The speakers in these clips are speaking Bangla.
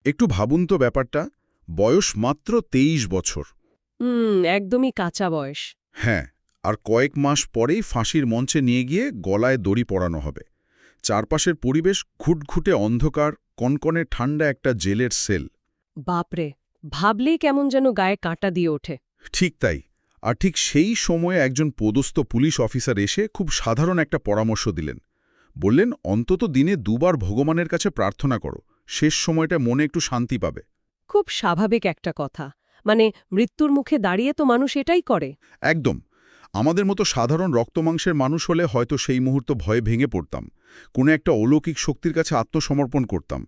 একটু ভাবুন তো ব্যাপারটা, বয়স মাত্র ২৩ বছর। একদমই কাঁচা বয়স। হ্যাঁ, আর কয়েক মাস পরেই ফাঁসির মঞ্চে নিয়ে গিয়ে গলায় দড়ি পরানো হবে। চারপাশের পরিবেশ ঘুটঘুটে অন্ধকার, কনকনে ঠান্ডা একটা জেলের সেল। বাপরে, ভাবলেই কেমন যেন গায়ে কাঁটা দিয়ে ওঠে। ঠিক তাই। আর ঠিক সেই সময়ে একজন পদস্থ পুলিশ অফিসার এসে খুব সাধারণ একটা পরামর্শ দিলেন। বললেন, অন্তত দিনে ২ বার ভগবানের কাছে প্রার্থনা করো, শেষ সময়টা মনে একটু শান্তি পাবে। খুব স্বাভাবিক একটা কথা। মানে মৃত্যুর মুখে দাঁড়িয়ে তো মানুষ এটাই করে। একদম। আমাদের মতো সাধারণ রক্তমাংসের মানুষ হলে হয়তো সেই মুহূর্ত ভয়ে ভেঙে পড়তাম, কোনো একটা অলৌকিক শক্তির কাছে আত্মসমর্পণ করতাম।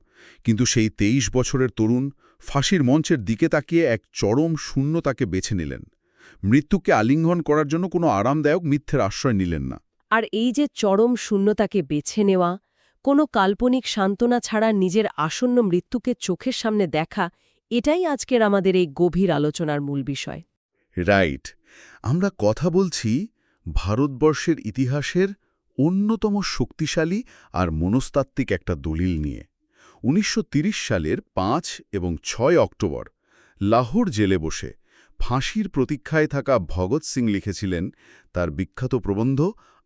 কিন্তু সেই ২৩ বছরের তরুণ ফাঁসির মঞ্চের দিকে তাকিয়ে এক চরম শূন্যতাকে বেছে নিলেন। মৃত্যুকে আলিঙ্গন করার জন্য কোনো আরামদায়ক মিথ্যের আশ্রয় নিলেন না। আর এই যে চরম শূন্যতাকে বেছে নেওয়া, কোনো কাল্পনিক সান্ত্বনা ছাড়া নিজের আসন্ন মৃত্যুকে চোখের সামনে দেখা, এটাই আজকের আমাদের এই গভীর আলোচনার মূল বিষয়। রাইট। আমরা কথা বলছি ভারতবর্ষের ইতিহাসের অন্যতম শক্তিশালী আর মনস্তাত্ত্বিক একটা দলিল নিয়ে। ১৯৩০ সালের ৫ এবং ৬ অক্টোবর লাহোর জেলে বসে ফাঁসির প্রতীক্ষায় থাকা ভগৎ সিং লিখেছিলেন তার বিখ্যাত প্রবন্ধ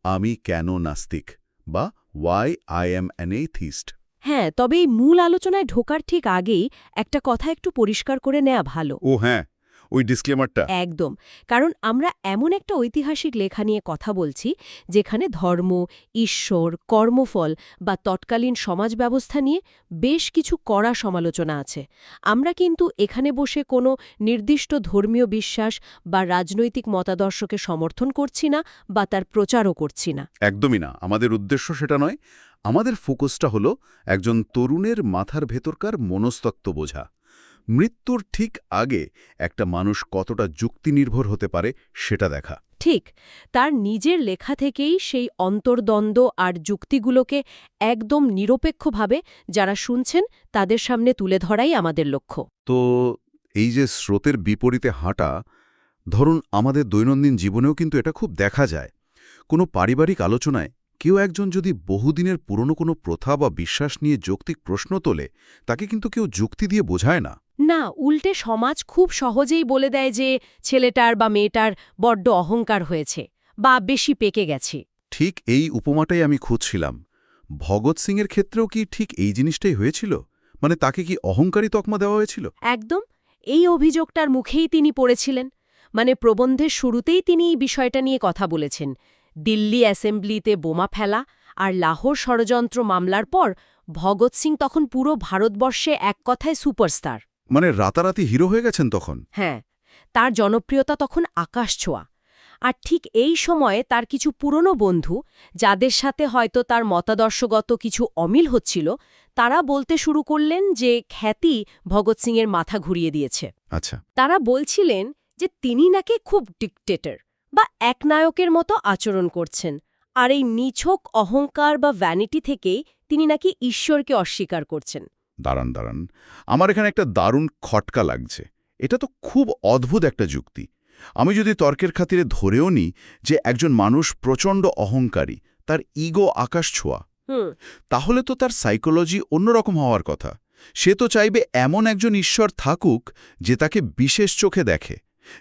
আমি কেন নাস্তিক, বা why I am an atheist. হ্যাঁ, তবে এই মূল আলোচনায় ঢোকার ঠিক আগেই একটা কথা একটু পরিষ্কার করে নেওয়া ভালো। ও হ্যাঁ, ওই ডিসক্লেমারটা। একদম। কারণ আমরা এমন একটা ঐতিহাসিক লেখা নিয়ে কথা বলছি যেখানে ধর্ম, ঈশ্বর, কর্মফল বা তৎকালীন সমাজ ব্যবস্থা নিয়ে বেশ কিছু কড়া সমালোচনা আছে। আমরা কিন্তু এখানে বসে কোনো নির্দিষ্ট ধর্মীয় বিশ্বাস বা রাজনৈতিক মতাদর্শকে সমর্থন করছি না বা তার প্রচারও করছি না। একদমই না, আমাদের উদ্দেশ্য সেটা নয়। আমাদের ফোকাসটা হলো একজন তরুণের মাথার ভেতরকার মনস্তত্ত্ব বোঝা। মৃত্যুর ঠিক আগে একটা মানুষ কতটা যুক্তিনির্ভর হতে পারে সেটা দেখা। ঠিক, তার নিজের লেখা থেকেই সেই অন্তর্দ্বন্দ্ব আর যুক্তিগুলোকে একদম নিরপেক্ষভাবে যারা শুনছেন তাদের সামনে তুলে ধরাই আমাদের লক্ষ্য। তো এই যে স্রোতের বিপরীতে হাঁটা, ধরুন আমাদের দৈনন্দিন জীবনেও কিন্তু এটা খুব দেখা যায়। কোনো পারিবারিক আলোচনায় কেউ একজন যদি বহুদিনের পুরনো কোনো প্রথা বা বিশ্বাস নিয়ে যৌক্তিক প্রশ্ন তোলে, তাকে কিন্তু কেউ যুক্তি দিয়ে বোঝায় না। না, উল্টে সমাজ খুব সহজেই বলে দেয় যে ছেলেটার বা মেয়েটার বড্ড অহংকার হয়েছে বা বেশি পেকে গেছে। ঠিক এই উপমাটাই আমি খুঁজছিলাম। ভগৎ সিংয়ের ক্ষেত্রেও কি ঠিক এই জিনিসটাই হয়েছিল? মানে তাকে কি অহংকারী তকমা দেওয়া হয়েছিল? একদম, এই অভিযোগটার মুখেই তিনি পড়েছিলেন। মানে প্রবন্ধের শুরুতেই তিনি এই বিষয়টা নিয়ে কথা বলেছেন। দিল্লি অ্যাসেম্বলিতে বোমা ফেলা আর লাহোর ষড়যন্ত্র মামলার পর ভগৎ সিং তখন পুরো ভারতবর্ষে এক কথায় সুপারস্টার। মানে রাতারাতি হিরো হয়ে গেছেন তখন? হ্যাঁ, তার জনপ্রিয়তা তখন আকাশ ছোঁয়া। আর ঠিক এই সময়ে তার কিছু পুরনো বন্ধু, যাদের সাথে হয়তো তার মতাদর্শগত কিছু অমিল হচ্ছিল, তারা বলতে শুরু করলেন যে খ্যাতি ভগৎ সিংয়ের মাথা ঘুরিয়ে দিয়েছে। আচ্ছা। তারা বলছিলেন যে তিনি নাকি খুব ডিকটেটর বা একনায়কের মতো আচরণ করছেন, আর এই নিছক অহংকার বা ভ্যানিটি থেকেই তিনি নাকি ঈশ্বরকে অস্বীকার করছেন। দাঁড়ান দাঁড়ান, আমার এখানে একটা দারুণ খটকা লাগছে। এটা তো খুব অদ্ভুত একটা যুক্তি। আমি যদি তর্কের খাতিরে ধরেও নিই যে একজন মানুষ প্রচণ্ড অহংকারী, তার ইগো আকাশ ছোঁয়া, হুম তাহলে তো তার সাইকোলজি অন্যরকম হওয়ার কথা। সে তো চাইবে এমন একজন ঈশ্বর থাকুক যে তাকে বিশেষ চোখে দেখে,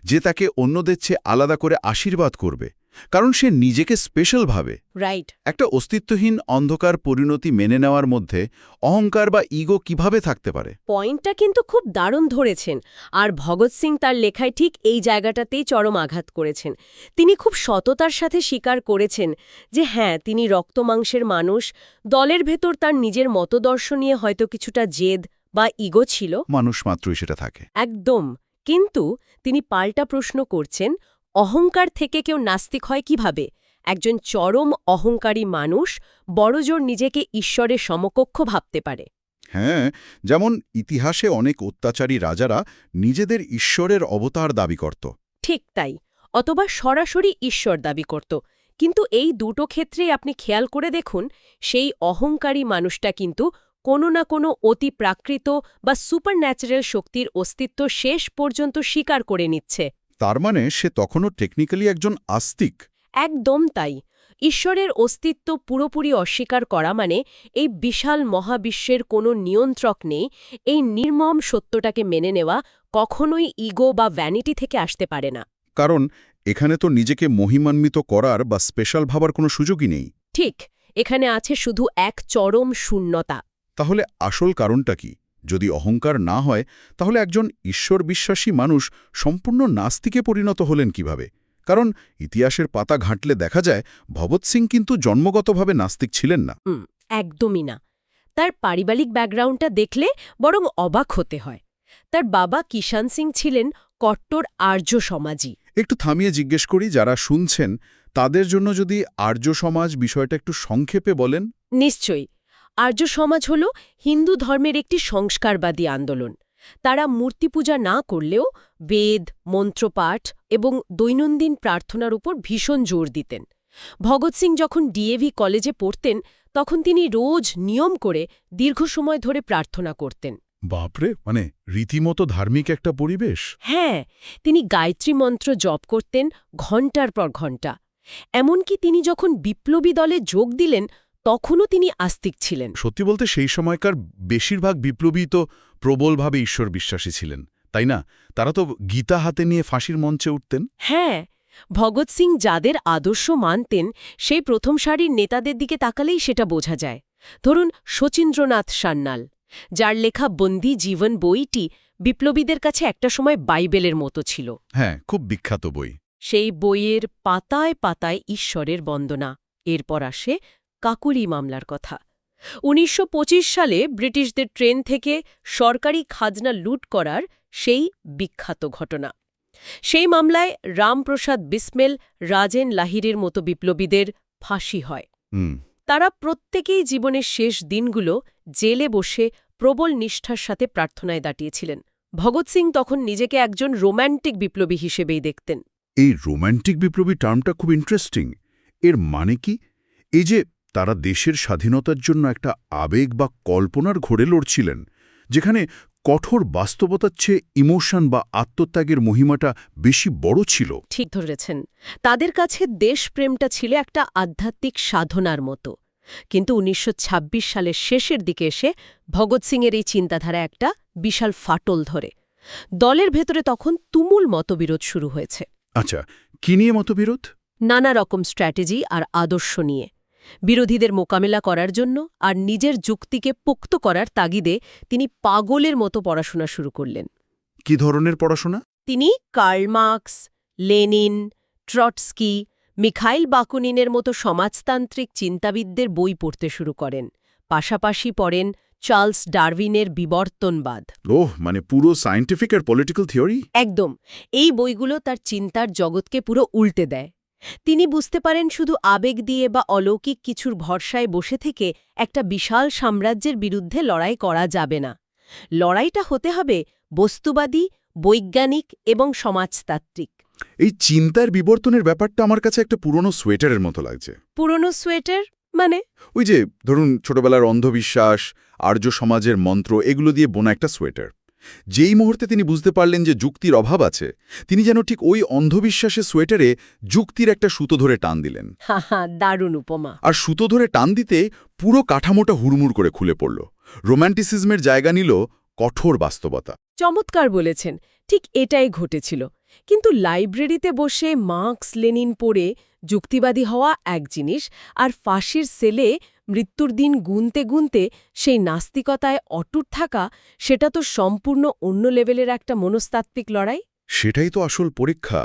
যে তাকে অন্যদের চেয়ে আলাদা করে আশীর্বাদ করবে, কারণ সে নিজেকে স্পেশাল ভাবে। রাইট। একটা অস্তিত্বহীন অন্ধকার পরিণতি মেনে নেওয়ার মধ্যে অহংকার বা ইগো কিভাবে থাকতে পারে? পয়েন্টটা কিন্তু খুব দারুণ ধরেছেন। আর ভগৎ সিং তার লেখায় ঠিক এই জায়গাটাতেই চরম আঘাত করেছেন। তিনি খুব সততার সাথে স্বীকার করেছেন যে হ্যাঁ, তিনি রক্তমাংসের মানুষ, দলের ভেতর তার নিজের মতদর্শ নিয়ে হয়তো কিছুটা জেদ বা ইগো ছিল। মানুষ মাত্রই সেটা থাকে। একদম। কিন্তু তিনি পাল্টা প্রশ্ন করছেন, অহংকার থেকে কেউ নাস্তিক হয় কিভাবে? একজন চরম অহংকারী মানুষ বড়জোর নিজেকে ঈশ্বরের সমকক্ষ ভাবতে পারে। হ্যাঁ, যেমন ইতিহাসে অনেক অত্যাচারী রাজারা নিজেদের ঈশ্বরের অবতার দাবি করত। ঠিক তাই, অথবা সরাসরি ঈশ্বর দাবি করত। কিন্তু এই দুটো ক্ষেত্রেই আপনি খেয়াল করে দেখুন, সেই অহংকারী মানুষটা কিন্তু কোনো না কোনো অতি প্রাকৃত বা সুপারন্যাচারাল শক্তির অস্তিত্ব শেষ পর্যন্ত স্বীকার করে নিচ্ছে। তার মানে সে তখনও টেকনিক্যালি একজন আস্তিক। একদম তাই। ঈশ্বরের অস্তিত্ব পুরোপুরি অস্বীকার করা মানে এই বিশাল মহাবিশ্বের কোনো নিয়ন্ত্রক নেই, এই নির্মম সত্যটাকে মেনে নেওয়া কখনোই ইগো বা ভ্যানিটি থেকে আসতে পারে না। কারণ এখানে তো নিজেকে মহিমান্বিত করার বা স্পেশাল ভাবার কোনো সুযোগই নেই। ঠিক, এখানে আছে শুধু এক চরম শূন্যতা। তাহলে আসল কারণটা কি? যদি অহংকার না হয়, তাহলে একজন ঈশ্বর বিশ্বাসী মানুষ সম্পূর্ণ নাস্তিকে পরিণত হলেন কিভাবে? কারণ ইতিহাসের পাতা ঘাঁটলে দেখা যায় ভগৎ সিং কিন্তু জন্মগতভাবে নাস্তিক ছিলেন না। একদমই না। তার পারিবারিক ব্যাকগ্রাউন্ডটা দেখলে বরং অবাক হতে হয়। তার বাবা কিষাণ সিং ছিলেন কট্টর আর্য সমাজী। একটু থামিয়ে জিজ্ঞেস করি, যারা শুনছেন তাদের জন্য যদি আর্য সমাজ বিষয়টা একটু সংক্ষেপে বলেন। নিশ্চয়ই। আর্য সমাজ হল হিন্দু ধর্মের একটি সংস্কারবাদী আন্দোলন। তারা মূর্তি পূজা না করলেও বেদ, মন্ত্রপাঠ এবং দৈনন্দিন প্রার্থনার উপর ভীষণ জোর দিতেন। ভগৎ সিং যখন ডিএভি কলেজে পড়তেন তখন তিনি রোজ নিয়ম করে দীর্ঘ সময় ধরে প্রার্থনা করতেন। বাপরে, মানে রীতিমতো ধার্মিক একটা পরিবেশ। হ্যাঁ, তিনি গায়ত্রী মন্ত্র জপ করতেন ঘণ্টার পর ঘণ্টা। এমনকি তিনি যখন বিপ্লবী দলে যোগ দিলেন তখনও তিনি আস্তিক ছিলেন। সত্যি বলতে সেই সময়কার বেশিরভাগ বিপ্লবী তো প্রবলভাবে ঈশ্বর বিশ্বাসী ছিলেন, তাই না? তারা তো গীতা হাতে নিয়ে ফাঁসির মঞ্চে উঠতেন। হ্যাঁ, ভগৎ সিং যাদের আদর্শ মানতেন সেই প্রথম সারির নেতাদের দিকে তাকালেই সেটা বোঝা যায়। ধরুন শচীন্দ্রনাথ সান্যাল, যার লেখা বন্দী জীবন বইটি বিপ্লবীদের কাছে একটা সময় বাইবেলের মতো ছিল। হ্যাঁ, খুব বিখ্যাত বই। সেই বইয়ের পাতায় পাতায় ঈশ্বরের বন্দনা। এরপর আসে কাকুরি মামলার কথা। ১৯২৫ সালে ব্রিটিশদের ট্রেন থেকে সরকারি খাজনা লুট করার সেই বিখ্যাত ঘটনা। সেই মামলায় রামপ্রসাদ বিসমেল, রাজেন লাহিড়ীর মতো বিপ্লবীদের ফাঁসি হয়। তারা প্রত্যেকেই জীবনের শেষ দিনগুলো জেলে বসে প্রবল নিষ্ঠার সাথে প্রার্থনায় দাঁড়িয়েছিলেন। ভগৎ সিং তখন নিজেকে একজন রোম্যান্টিক বিপ্লবী হিসেবেই দেখতেন। এই রোম্যান্টিক বিপ্লবী টার্মটা খুব ইন্টারেস্টিং। এর মানে কি? এই যে তারা দেশের স্বাধীনতার জন্য একটা আবেগ বা কল্পনার ঘোরে লড়ছিলেন, যেখানে কঠোর বাস্তবতার চেয়ে ইমোশন বা আত্মত্যাগের মহিমাটা বেশি বড় ছিল। ঠিক ধরেছেন। তাদের কাছে দেশপ্রেমটা ছিল একটা আধ্যাত্মিক সাধনার মতো। কিন্তু ১৯২৬ সালের শেষের দিকে এসে ভগৎ সিংয়ের এই চিন্তাধারা একটা বিশাল ফাটল ধরে। দলের ভেতরে তখন তুমুল মতবিরোধ শুরু হয়েছে। আচ্ছা, কি নিয়ে মতবিরোধ? নানা রকম স্ট্র্যাটেজি আর আদর্শ নিয়ে। বিরোধীদের মোকাবেলা করার জন্য আর নিজের যুক্তিকে পোক্ত করার তাগিদে তিনি পাগলের মতো পড়াশোনা শুরু করলেন। কি ধরনের পড়াশোনা? তিনি Karl Marx, Lenin, Trotsky, Mikhail বাকুনিনের মতো সমাজতান্ত্রিক চিন্তাবিদদের বই পড়তে শুরু করেন। পাশাপাশি পড়েন চার্লস ডারউইনের বিবর্তনবাদ। মানে পুরো সায়েন্টিফিক আর পলিটিক্যাল থিওরি। একদম। এই বইগুলো তার চিন্তার জগৎকে পুরো উল্টে দেয়। তিনি বুঝতে পারেন শুধু আবেগ দিয়ে বা অলৌকিক কিছুর ভরসায় বসে থেকে একটা বিশাল সাম্রাজ্যের বিরুদ্ধে লড়াই করা যাবে না। লড়াইটা হতে হবে বস্তুবাদী, বৈজ্ঞানিক এবং সমাজতাত্ত্বিক। এই চিন্তার বিবর্তনের ব্যাপারটা আমার কাছে একটা পুরনো সোয়েটারের মতো লাগছে। পুরনো সোয়েটার মানে? ওই যে ধরুন ছোটবেলার অন্ধবিশ্বাস, আর্য সমাজের মন্ত্র, এগুলো দিয়ে বোনা একটা সোয়েটার। যেই মুহূর্তে তিনি বুঝতে পারলেন যে যুক্তির অভাব আছে, তিনি যেন ঠিক ওই অন্ধবিশ্বাসের সোয়েটারে যুক্তির একটা সুতো ধরে টান দিলেন। হা, দারুণ উপমা। আর সুতো ধরে টান দিতে পুরো কাঠামোটা হুড়মুড় করে খুলে পড়ল। রোম্যান্টিসিজমের জায়গা নিল কঠোর বাস্তবতা। চমৎকার বলেছেন। ঠিক এটাই ঘটেছিল। কিন্তু লাইব্রেরিতে বসে মার্কস লেনিন পড়ে যুক্তিবাদী হওয়া এক জিনিস, আর ফাঁসির সেলে মৃত্যুর দিন গুনতে গুনতে সেই নাস্তিকতায় অটুট থাকা, সেটা তো সম্পূর্ণ অন্য লেভেলের একটা মনস্তাত্ত্বিক লড়াই। সেটাই তো আসল পরীক্ষা।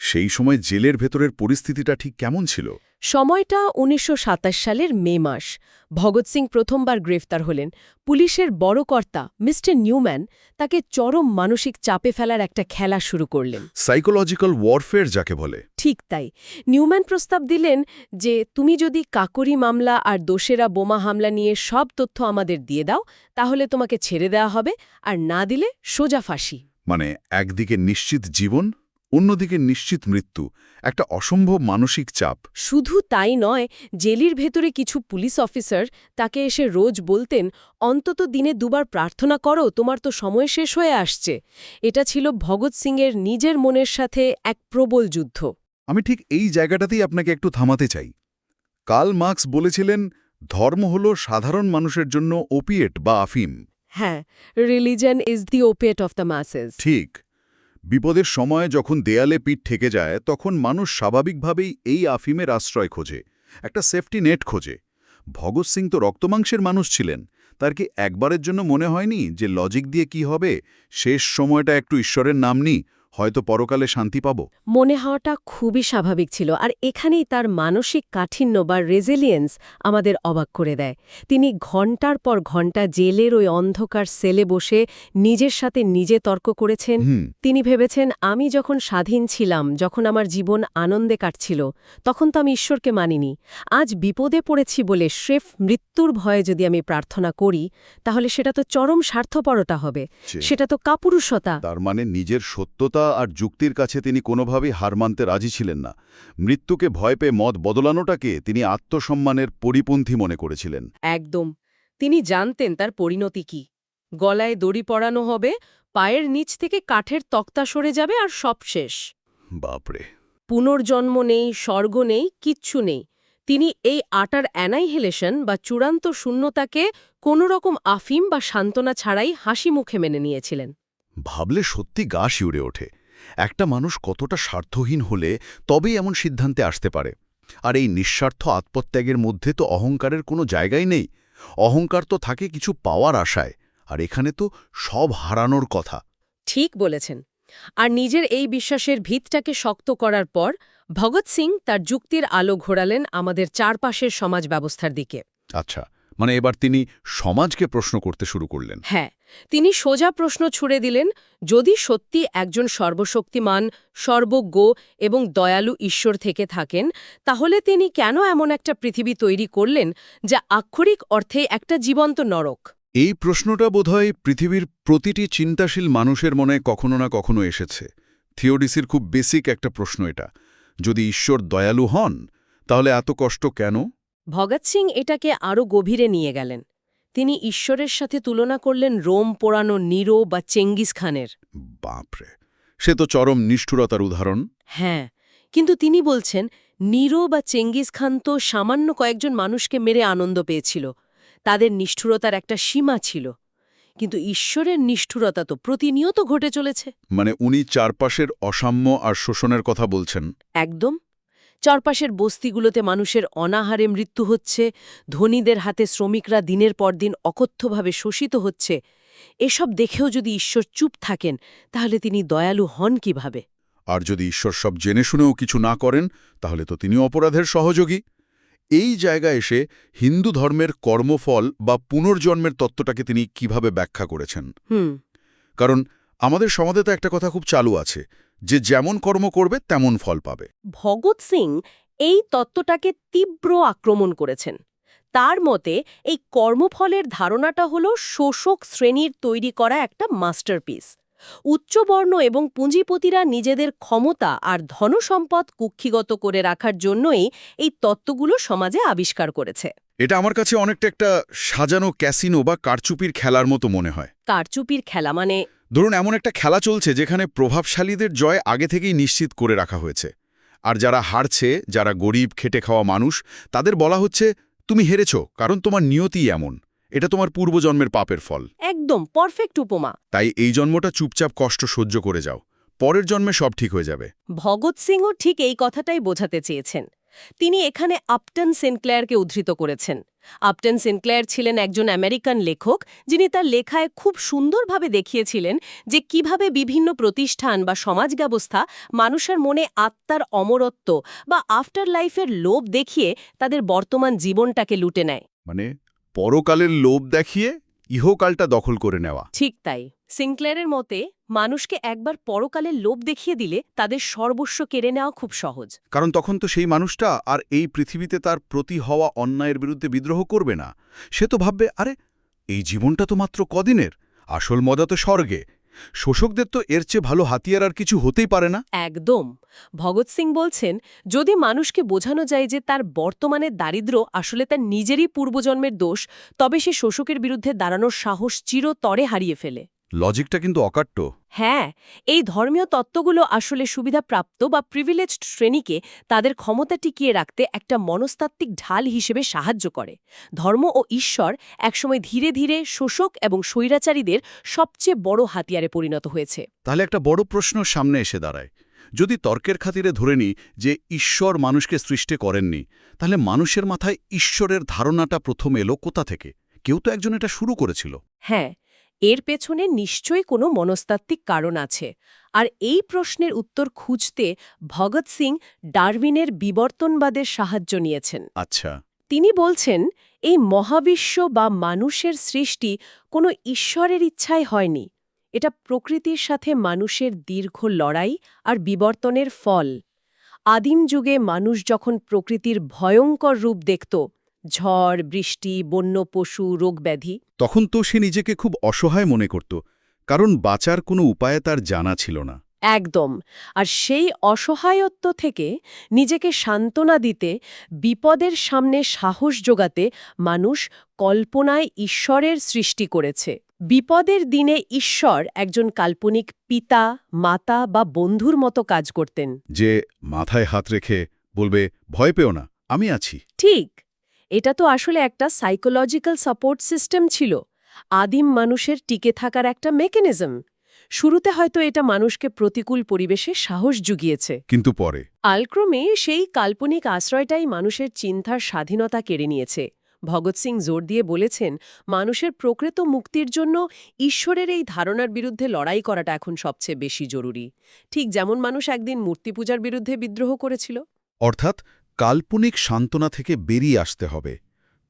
সেই সময় জেলের ভেতরের পরিস্থিতিটা ঠিক কেমন ছিল? সময়টা ১৯২৭ সালের মে মাস। ভগৎ সিং প্রথমবার গ্রেফতার হলেন। পুলিশের বড় কর্তা মিস্টার নিউম্যান তাকে চরম মানসিক চাপে ফেলার একটা খেলা শুরু করলেন। সাইকোলজিক্যাল ওয়ারফেয়ার যাকে বলে। ঠিক তাই। নিউম্যান প্রস্তাব দিলেন যে তুমি যদি কাকরি মামলা আর দোষেরা বোমা হামলা নিয়ে সব তথ্য আমাদের দিয়ে দাও, তাহলে তোমাকে ছেড়ে দেওয়া হবে, আর না দিলে সোজা ফাঁসি। মানে একদিকে নিশ্চিত জীবন, অন্যদিকে নিশ্চিত মৃত্যু, একটা অসম্ভব মানসিক চাপ। শুধু তাই নয়, জেলির ভেতরে কিছু পুলিশ অফিসার তাকে এসে রোজ বলতেন, অন্তত দিনে দুবার প্রার্থনা করো, তোমার তো সময় শেষ হয়ে আসছে। এটা ছিল ভগৎ সিংয়ের নিজের মনের সাথে এক প্রবল যুদ্ধ। আমি ঠিক এই জায়গাটাতেই আপনাকে একটু থামাতে চাই। কার্ল মার্কস বলেছিলেন ধর্ম হল সাধারণ মানুষের জন্য ওপিয়েট বা আফিম। হ্যাঁ, religion is the opiate of the মাসেস। ঠিক। বিপদের সময় যখন দেয়ালে পিঠ ঠেকে যায় তখন মানুষ স্বাভাবিকভাবেই এই আফিমের আশ্রয় খোঁজে, একটা সেফটি নেট খোঁজে। ভগৎ সিং তো রক্তমাংসের মানুষ ছিলেন, তার কি একবারের জন্য মনে হয়নি যে লজিক দিয়ে কি হবে, শেষ সময়টা একটু ঈশ্বরের নাম নিই, হয়তো পরকালে শান্তি পাব? মনে হওয়াটা খুবই স্বাভাবিক ছিল, আর এখানেই তার মানসিক কাঠিন্য বা রেজিলিয়েন্স আমাদের অবাক করে দেয়। তিনি ঘণ্টার পর ঘণ্টা জেলের ওই অন্ধকার সেলে বসে নিজের সাথে নিজে তর্ক করেছেন। তিনি ভেবেছেন, আমি যখন স্বাধীন ছিলাম, যখন আমার জীবন আনন্দে কাটছিল, তখন তো আমি ঈশ্বরকে মানিনি। আজ বিপদে পড়েছি বলে স্রেফ মৃত্যুর ভয়ে যদি আমি প্রার্থনা করি, তাহলে সেটা তো চরম স্বার্থপরতা হবে, সেটা তো কাপুরুষতা। তার মানে নিজের সত্যতা আর যুক্তির কাছে তিনি কোনোভাবেই হার মানতে রাজি ছিলেন না। মৃত্যুকে ভয় পেয়ে মত বদলানোটাকে তিনি আত্মসম্মানের পরিপন্থী মনে করেছিলেন। একদম। তিনি জানতেন তার পরিণতি কি। গলায় দড়ি পরানো হবে, পায়ের নিচ থেকে কাঠের তক্তা সরে যাবে, আর সব শেষ। বাপরে! পুনর্জন্ম নেই, স্বর্গ নেই, কিচ্ছু নেই। তিনি এই আটার অ্যানাইহেলেশন বা চূড়ান্ত শূন্যতাকে কোনোরকম আফিম বা সান্ত্বনা ছাড়াই হাসি মুখে মেনে নিয়েছিলেন। ভাবলে সত্যি গা শিউরে ওঠে। একটা মানুষ কতটা স্বার্থহীন হলে তবেই এমন সিদ্ধান্তে আসতে পারে। আর এই নিঃস্বার্থ আত্মত্যাগের মধ্যে তো অহংকারের কোনো জায়গাই নেই। অহংকার তো থাকে কিছু পাওয়ার আশায়, আর এখানে তো সব হারানোর কথা। ঠিক বলেছেন। আর নিজের এই বিশ্বাসের ভিতটাকে শক্ত করার পর ভগৎ সিং তার যুক্তির আলো ঘোরালেন আমাদের চারপাশের সমাজ ব্যবস্থার দিকে। আচ্ছা, মানে এবার তিনি সমাজকে প্রশ্ন করতে শুরু করলেন। হ্যাঁ, তিনি সোজা প্রশ্ন ছুড়ে দিলেন, যদি সত্যি একজন সর্বশক্তিমান, সর্বজ্ঞ এবং দয়ালু ঈশ্বর থেকে থাকেন, তাহলে তিনি কেন এমন একটা পৃথিবী তৈরি করলেন যা আক্ষরিক অর্থে একটা জীবন্ত নরক? এই প্রশ্নটা বোধহয় পৃথিবীর প্রতিটি চিন্তাশীল মানুষের মনে কখনো না কখনো এসেছে। থিওডিসির খুব বেসিক একটা প্রশ্ন এটা। যদি ঈশ্বর দয়ালু হন, তাহলে এত কষ্ট কেন? ভগৎ সিং এটাকে আরও গভীরে নিয়ে গেলেন। তিনি ঈশ্বরের সাথে তুলনা করলেন রোম পোড়ানো নিরো বা চেঙ্গিস খানের। বাপরে! সে তো চরম নিষ্ঠুরতার উদাহরণ। হ্যাঁ, কিন্তু তিনি বলছেন, নিরো বা চেঙ্গিস খান তো সামান্য কয়েকজন মানুষকে মেরে আনন্দ পেয়েছিল। তাদের নিষ্ঠুরতার একটা সীমা ছিল। কিন্তু ঈশ্বরের নিষ্ঠুরতা তো প্রতিনিয়ত ঘটে চলেছে। মানে উনি চারপাশের অসাম্য আর শোষণের কথা বলছেন। একদম। চারপাশের বস্তিগুলোতে মানুষের অনাহারে মৃত্যু হচ্ছে, ধনীদের হাতে শ্রমিকরা দিনের পর দিন অকথ্যভাবে শোষিত হচ্ছে। এসব দেখেও যদি ঈশ্বর চুপ থাকেন, তাহলে তিনি দয়ালু হন কিভাবে? আর যদি ঈশ্বর সব জেনে শুনেও কিছু না করেন, তাহলে তো তিনি অপরাধের সহযোগী। এই জায়গায় এসে হিন্দু ধর্মের কর্মফল বা পুনর্জন্মের তত্ত্বটাকে তিনি কিভাবে ব্যাখ্যা করেছেন। কারণ আমাদের সমাজে তো একটা কথা খুব চালু আছে, যে যেমন কর্ম করবে তেমন ফল পাবে। ভগৎ সিং এই তত্ত্বটাকে তীব্র আক্রমণ করেছেন। তার মতে এই কর্মফলের ধারণাটা হলো শোষক শ্রেণীর তৈরি করা একটা মাস্টারপিস। উচ্চবর্ণ এবং পুঁজিপতিরা নিজেদের ক্ষমতা আর ধনসম্পদ কুক্ষিগত করে রাখার জন্যই এই তত্ত্বগুলো সমাজে আবিষ্কার করেছে। এটা আমার কাছে অনেকটা একটা সাজানো ক্যাসিনো বা কারচুপির খেলার মতো মনে হয়। কারচুপির খেলা মানে? ধরুন এমন একটা খেলা চলছে যেখানে প্রভাবশালীদের জয় আগে থেকেই নিশ্চিত করে রাখা হয়েছে, আর যারা হারছে, যারা গরিব খেটে খাওয়া মানুষ, তাদের বলা হচ্ছে তুমি হেরেছ কারণ তোমার নিয়তিই এমন, এটা তোমার পূর্বজন্মের পাপের ফল। একদম পারফেক্ট উপমা। তাই এই জন্মটা চুপচাপ কষ্ট সহ্য করে যাও, পরের জন্মে সব ঠিক হয়ে যাবে। ভগৎ সিংও ঠিক এই কথাটাই বোঝাতে চেয়েছেন। তিনি এখানে আপটন সিনক্লেয়ারকে উদ্ধৃত করেছেন। আপটন সিনক্লেয়ার ছিলেন একজন আমেরিকান লেখক, যিনি তার লেখায় খুব সুন্দরভাবে দেখিয়েছিলেন যে কিভাবে বিভিন্ন প্রতিষ্ঠান বা সমাজ ব্যবস্থা মানুষের মনে আত্মার অমরত্ব বা আফটার লাইফের লোভ দেখিয়ে তাদের বর্তমান জীবনটাকে লুটে নেয়। মানে পরকালের লোভ দেখিয়ে ইহকালটা দখল করে নেওয়া। ঠিক তাই। সিনক্লেয়ারের মতে মানুষকে একবার পরকালের লোভ দেখিয়ে দিলে তাদের সর্বস্ব কেড়ে নেওয়া খুব সহজ। কারণ তখন তো সেই মানুষটা আর এই পৃথিবীতে তার প্রতি হওয়া অন্যায়ের বিরুদ্ধে বিদ্রোহ করবে না। সে তো ভাববে, আরে এই জীবনটা তো মাত্র কদিনের, আসল মজা তো স্বর্গে। শোষকদের তো এর চেয়ে ভালো হাতিয়ার আর কিছু হতেই পারে না। একদম। ভগৎ সিং বলছেন, যদি মানুষকে বোঝানো যায় যে তার বর্তমানের দারিদ্র্য আসলে তার নিজেরই পূর্বজন্মের দোষ, তবে সে শোষকের বিরুদ্ধে দাঁড়ানোর সাহস চিরতরে হারিয়ে ফেলে। লজিকটা কিন্তু অকাট্য। হ্যাঁ, এই ধর্মীয় তত্ত্বগুলো আসলে সুবিধাপ্রাপ্ত বা প্রিভিলেজড শ্রেণীকে তাদের ক্ষমতা টিকিয়ে রাখতে একটা মনস্তাত্ত্বিক ঢাল হিসেবে সাহায্য করে। ধর্ম ও ঈশ্বর একসময় ধীরে ধীরে শোষক এবং স্বৈরাচারীদের সবচেয়ে বড় হাতিয়ারে পরিণত হয়েছে। তাহলে একটা বড় প্রশ্ন সামনে এসে দাঁড়ায়। যদি তর্কের খাতিরে ধরে নিই যে ঈশ্বর মানুষকে সৃষ্টি করেননি, তাহলে মানুষের মাথায় ঈশ্বরের ধারণাটা প্রথম এলো কোথা থেকে? কেউ তো একজন এটা শুরু করেছিল। হ্যাঁ, এর পেছনে নিশ্চয়ই কোনো মনস্তাত্ত্বিক কারণ আছে। আর এই প্রশ্নের উত্তর খুঁজতে ভগৎ সিং ডারউইনের বিবর্তনবাদের সাহায্য নিয়েছেন। আচ্ছা। তিনি বলছেন, এই মহাবিশ্ব বা মানুষের সৃষ্টি কোনো ঈশ্বরের ইচ্ছায় হয়নি। এটা প্রকৃতির সাথে মানুষের দীর্ঘ লড়াই আর বিবর্তনের ফল। আদিম যুগে মানুষ যখন প্রকৃতির ভয়ঙ্কর রূপ দেখত, ঝড়, বৃষ্টি, বন্য পশু, রোগব্যাধি, তখন তো সে নিজেকে খুব অসহায় মনে করত, কারণ বাঁচার কোনো উপায় তার জানা ছিল না। একদম। আর সেই অসহায়ত্ব থেকে নিজেকে সান্ত্বনা দিতে, বিপদের সামনে সাহস জোগাতে মানুষ কল্পনায় ঈশ্বরের সৃষ্টি করেছে। বিপদের দিনে ঈশ্বর একজন কাল্পনিক পিতা, মাতা বা বন্ধুর মতো কাজ করতেন। যে মাথায় হাত রেখে বলবে, ভয় পেও না, আমি আছি। ঠিক, এটা তো আসলে একটা সাইকোলজিক্যাল সাপোর্ট সিস্টেম ছিল, আদিম মানুষের টিকে থাকার একটা মেকানিজম। শুরুতে হয়তো এটা মানুষকে প্রতিকূল পরিবেশে সাহস জুগিয়েছে, কিন্তু পরে কালক্রমে সেই কাল্পনিক আশ্রয়টাই মানুষের চিন্তার স্বাধীনতা কেড়ে নিয়েছে। ভগৎ সিং জোর দিয়ে বলেছেন, মানুষের প্রকৃত মুক্তির জন্য ঈশ্বরের এই ধারণার বিরুদ্ধে লড়াই করাটা এখন সবচেয়ে বেশি জরুরি। ঠিক যেমন মানুষ একদিন মূর্তি পূজার বিরুদ্ধে বিদ্রোহ করেছিল। অর্থাৎ কাল্পনিক সান্ত্বনা থেকে বেরিয়ে আসতে হবে,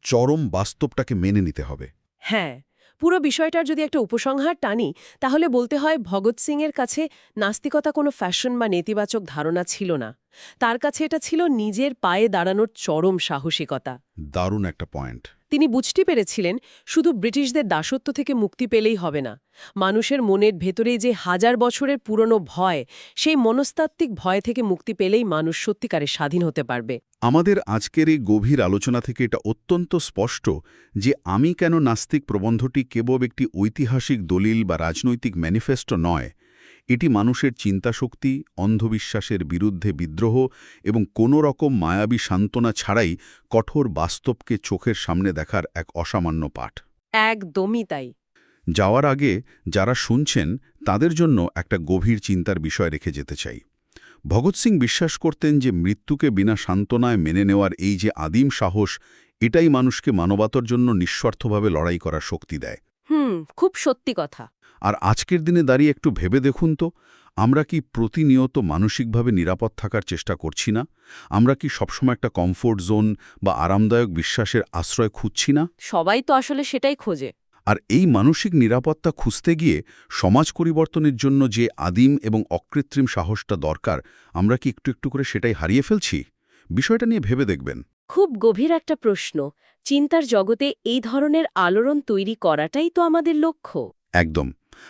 চরম বাস্তবটাকে মেনে নিতে হবে। হ্যাঁ, পুরো বিষয়টার যদি একটা উপসংহার টানি, তাহলে বলতে হয় ভগৎ সিংয়ের কাছে নাস্তিকতা কোনো ফ্যাশন বা নেতিবাচক ধারণা ছিল না। তার কাছে এটা ছিল নিজের পায়ে দাঁড়ানোর চরম সাহসিকতা। দারুণ একটা পয়েন্ট। তিনি বুঝতে পেরেছিলেন, শুধু ব্রিটিশদের দাসত্ব থেকে মুক্তি পেলেই হবে না। মানুষের মনের ভেতরে যে হাজার বছরের পুরনো ভয়, সেই মনস্তাত্ত্বিক ভয় থেকে মুক্তি পেলেই মানুষ সত্যিকারে স্বাধীন হতে পারবে। আমাদের আজকের এই গভীর আলোচনা থেকে এটা অত্যন্ত স্পষ্ট যে আমি কেন নাস্তিক প্রবন্ধটি কেবল একটি ঐতিহাসিক দলিল বা রাজনৈতিক ম্যানিফেস্টো নয়, এটি মানুষের চিন্তাশক্তি, অন্ধবিশ্বাসের বিরুদ্ধে বিদ্রোহ এবং কোনো রকম মায়াবী সান্ত্বনা ছাড়াই কঠোর বাস্তবকে চোখের সামনে দেখার এক অসামান্য পাঠ। একদমই তাই। যাওয়ার আগে যারা শুনছেন তাদের জন্য একটা গভীর চিন্তার বিষয় রেখে যেতে চাই। ভগৎ সিং বিশ্বাস করতেন যে মৃত্যুকে বিনা সান্ত্বনায় মেনে নেওয়ার এই যে আদিম সাহস, এটাই মানুষকে মানবতার জন্য নিঃস্বার্থভাবে লড়াই করার শক্তি দেয়। খুব সত্যি কথা। আর আজকের দিনে দাঁড়িয়ে একটু ভেবে দেখুন তো, আমরা কি প্রতিনিয়ত মানসিকভাবে নিরাপদ থাকার চেষ্টা করছি না? আমরা কি সবসময় একটা কমফোর্ট জোন বা আরামদায়ক বিশ্বাসের আশ্রয় খুঁজছি না? সবাই তো আসলে সেটাই খোঁজে। আর এই মানসিক নিরাপত্তা খুঁজতে গিয়ে সমাজ পরিবর্তনের জন্য যে আদিম এবং অকৃত্রিম সাহসটা দরকার, আমরা কি একটু একটু করে সেটাই হারিয়ে ফেলছি? বিষয়টা নিয়ে ভেবে দেখবেন। খুব গভীর একটা প্রশ্ন। চিন্তার জগতে এই ধরনের আলোড়ন তৈরি করাটাই তো আমাদের লক্ষ্য। একদম।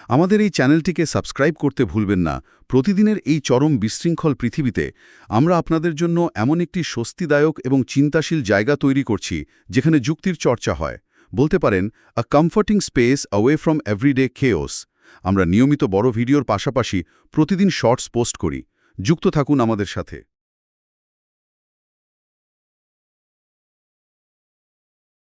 আমাদের এই চ্যানেলটিকে সাবস্ক্রাইব করতে ভুলবেন না। প্রতিদিনের এই চরম বিশৃঙ্খল পৃথিবীতে আমরা আপনাদের জন্য এমন একটি স্বস্তিদায়ক এবং চিন্তাশীল জায়গা তৈরি করছি যেখানে যুক্তির চর্চা হয়। বলতে পারেন, a comforting space away from everyday chaos. আমরা নিয়মিত বড় ভিডিওর পাশাপাশি প্রতিদিন শর্টস পোস্ট করি। যুক্ত থাকুন আমাদের সাথে।